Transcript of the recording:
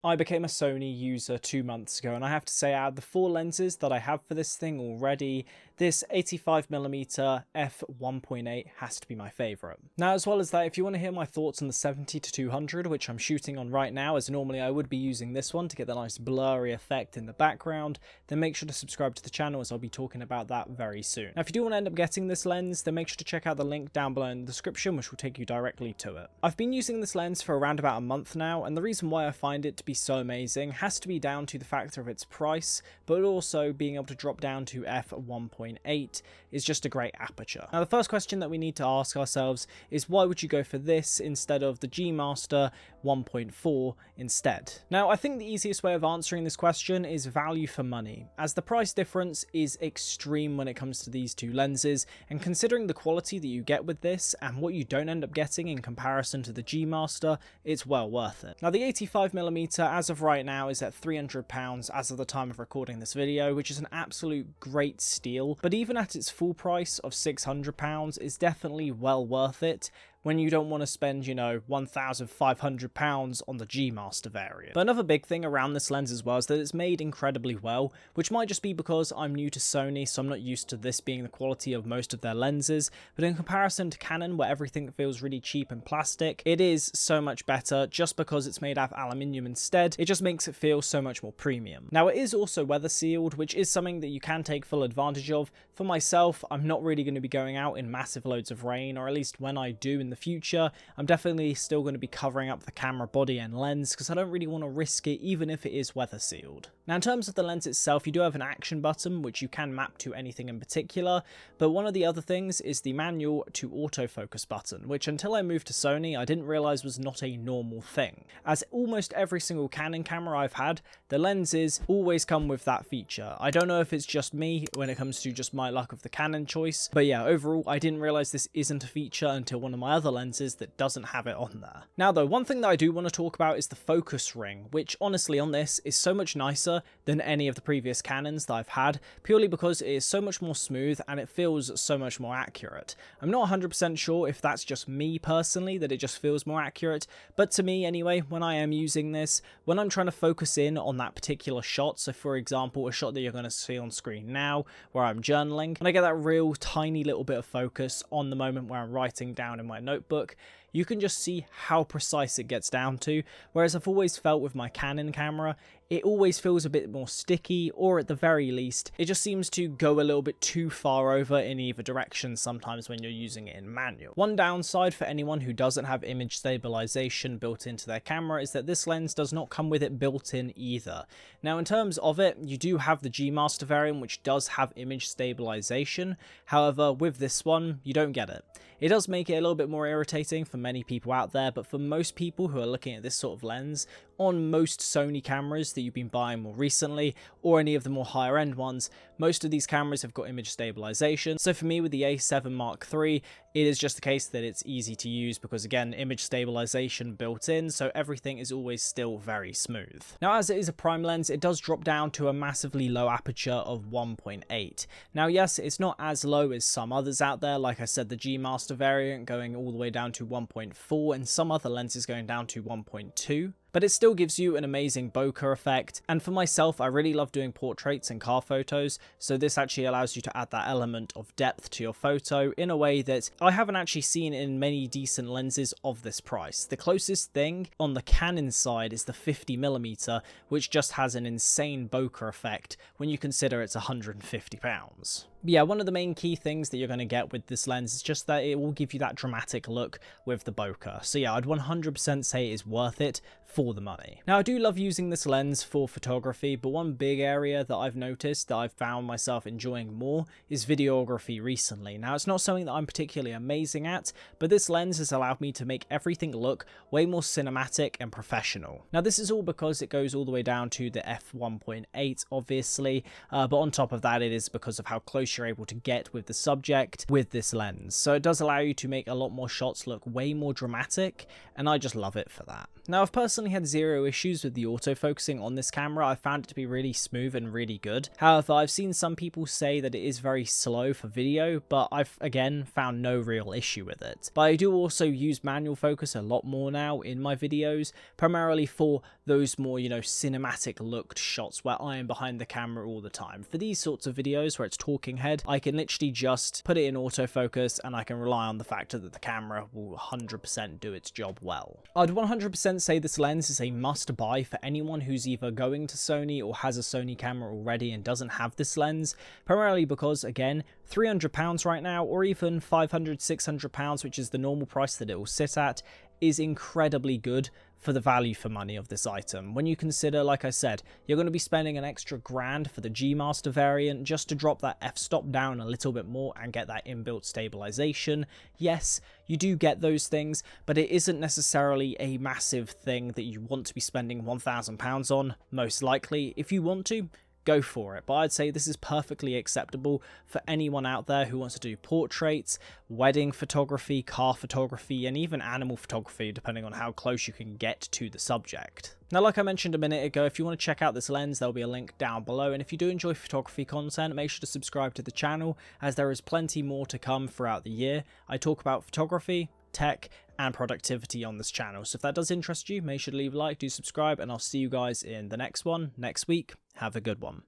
I became a Sony user 2 months ago, and I have to say, out of the 4 lenses that I have for this thing already, this 85mm f1.8 has to be my favourite. Now, as well as that, if you want to hear my thoughts on the 70-200, which I'm shooting on right now, as normally I would be using this one to get the nice blurry effect in the background, then make sure to subscribe to the channel, as I'll be talking about that very soon. Now, if you do want to end up getting this lens, then make sure to check out the link down below in the description, which will take you directly to it. I've been using this lens for around about a month now, and the reason why I find it to be so amazing has to be down to the factor of its price, but also being able to drop down to f1.8 is just a great aperture. Now, the first question that we need to ask ourselves is, why would you go for this instead of the G Master 1.4 instead? Now, I think the easiest way of answering this question is value for money, as the price difference is extreme when it comes to these two lenses, and considering the quality that you get with this and what you don't end up getting in comparison to the G Master, it's well worth it. Now, the 85mm as of right now is at £300 as of the time of recording this video, which is an absolute great steal, but even at its full price of £600 is definitely well worth it when you don't want to spend, you know, £1,500 on the G Master variant. But another big thing around this lens as well is that it's made incredibly well, which might just be because I'm new to Sony, so I'm not used to this being the quality of most of their lenses, but in comparison to Canon, where everything feels really cheap and plastic, it is so much better just because it's made out of aluminium instead. It just makes it feel so much more premium. Now, it is also weather sealed, which is something that you can take full advantage of. For myself, I'm not really going to be going out in massive loads of rain, or at least when I do in the future, I'm definitely still going to be covering up the camera body and lens because I don't really want to risk it even if it is weather sealed. Now, in terms of the lens itself, you do have an action button which you can map to anything in particular, but one of the other things is the manual to autofocus button, which until I moved to Sony I didn't realise was not a normal thing. As almost every single Canon camera I've had, the lenses always come with that feature. I don't know if it's just me when it comes to just my luck of the Canon choice, but yeah, overall I didn't realise this isn't a feature until one of my other lenses that doesn't have it on there. Now though, one thing that I do want to talk about is the focus ring, which honestly on this is so much nicer than any of the previous Canons that I've had, purely because it is so much more smooth and it feels so much more accurate. I'm not 100% sure if that's just me personally, that it just feels more accurate, but to me anyway, when I am using this, when I'm trying to focus in on that particular shot, so for example a shot that you're going to see on screen now where I'm journaling, and I get that real tiny little bit of focus on the moment where I'm writing down in my notebook, you can just see how precise it gets down to, whereas I've always felt with my Canon camera, it always feels a bit more sticky, or at the very least, it just seems to go a little bit too far over in either direction sometimes when you're using it in manual. One downside for anyone who doesn't have image stabilization built into their camera is that this lens does not come with it built in either. Now, in terms of it, you do have the G Master variant, which does have image stabilization. However, with this one, you don't get it. It does make it a little bit more irritating for many people out there, but for most people who are looking at this sort of lens, on most Sony cameras that you've been buying more recently, or any of the more higher end ones, most of these cameras have got image stabilization. So for me with the A7 Mark III, it is just the case that it's easy to use because again, image stabilization built in, so everything is always still very smooth. Now, as it is a prime lens, it does drop down to a massively low aperture of 1.8. Now yes, it's not as low as some others out there, like I said, the G Master variant going all the way down to 1.4 and some other lenses going down to 1.2. But it still gives you an amazing bokeh effect, and for myself I really love doing portraits and car photos, so this actually allows you to add that element of depth to your photo in a way that I haven't actually seen in many decent lenses of this price. The closest thing on the Canon side is the 50mm, which just has an insane bokeh effect when you consider it's £150. Yeah, one of the main key things that you're going to get with this lens is just that it will give you that dramatic look with the bokeh. So yeah, I'd 100% say it is worth it for the money. Now, I do love using this lens for photography, but one big area that I've noticed that I've found myself enjoying more is videography recently. Now, it's not something that I'm particularly amazing at, but this lens has allowed me to make everything look way more cinematic and professional. Now, this is all because it goes all the way down to the f1.8, obviously, but on top of that, it is because of how close you're able to get with the subject with this lens. So it does allow you to make a lot more shots look way more dramatic, and I just love it for that. Now, I've personally had zero issues with the autofocusing on this camera. I found it to be really smooth and really good. However, I've seen some people say that it is very slow for video, but I've again found no real issue with it. But I do also use manual focus a lot more now in my videos, primarily for those more, cinematic looked shots where I am behind the camera all the time. For these sorts of videos where it's talking head, I can literally just put it in autofocus and I can rely on the fact that the camera will 100% do its job well. I'd 100% say this lens is a must buy for anyone who's either going to Sony or has a Sony camera already and doesn't have this lens, primarily because, again, £300 right now, or even £500, £600, which is the normal price that it will sit at, is incredibly good for the value for money of this item. When you consider, like I said, you're going to be spending an extra grand for the G Master variant just to drop that f-stop down a little bit more and get that inbuilt stabilization. Yes, you do get those things, but it isn't necessarily a massive thing that you want to be spending £1,000 on, most likely. If you want to, go for it. But I'd say this is perfectly acceptable for anyone out there who wants to do portraits, wedding photography, car photography, and even animal photography, depending on how close you can get to the subject. Now, like I mentioned a minute ago, if you want to check out this lens, there'll be a link down below. And if you do enjoy photography content, make sure to subscribe to the channel, as there is plenty more to come throughout the year. I talk about photography, tech, and productivity on this channel. So if that does interest you, make sure to leave a like, do subscribe, and I'll see you guys in the next one next week. Have a good one.